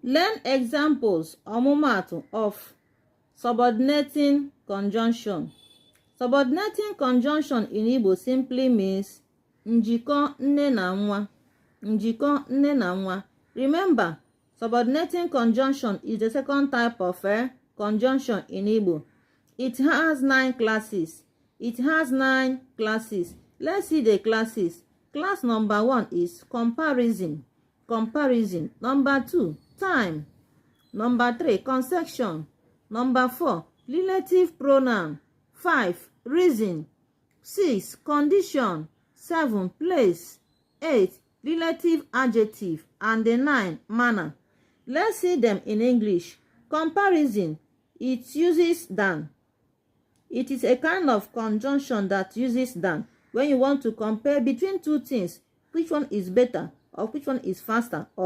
Learn examples Omuma-atu of subordinating conjunction. Subordinating conjunction in Igbo simply means njikọ nne na nwa. Njikọ nne na nwa. Remember, subordinating conjunction is the second type of conjunction in Igbo. It has 9 classes. Let's see the classes. Class number 1 is comparison. Number 2, time. Number 3, consection. Number 4, relative pronoun. 5, reason. 6, condition. 7, place. 8, relative adjective. And 9, manner. Let's see them in English. Comparison. It uses than. It is a kind of conjunction that uses than when you want to compare between two things, which one is better or which one is faster.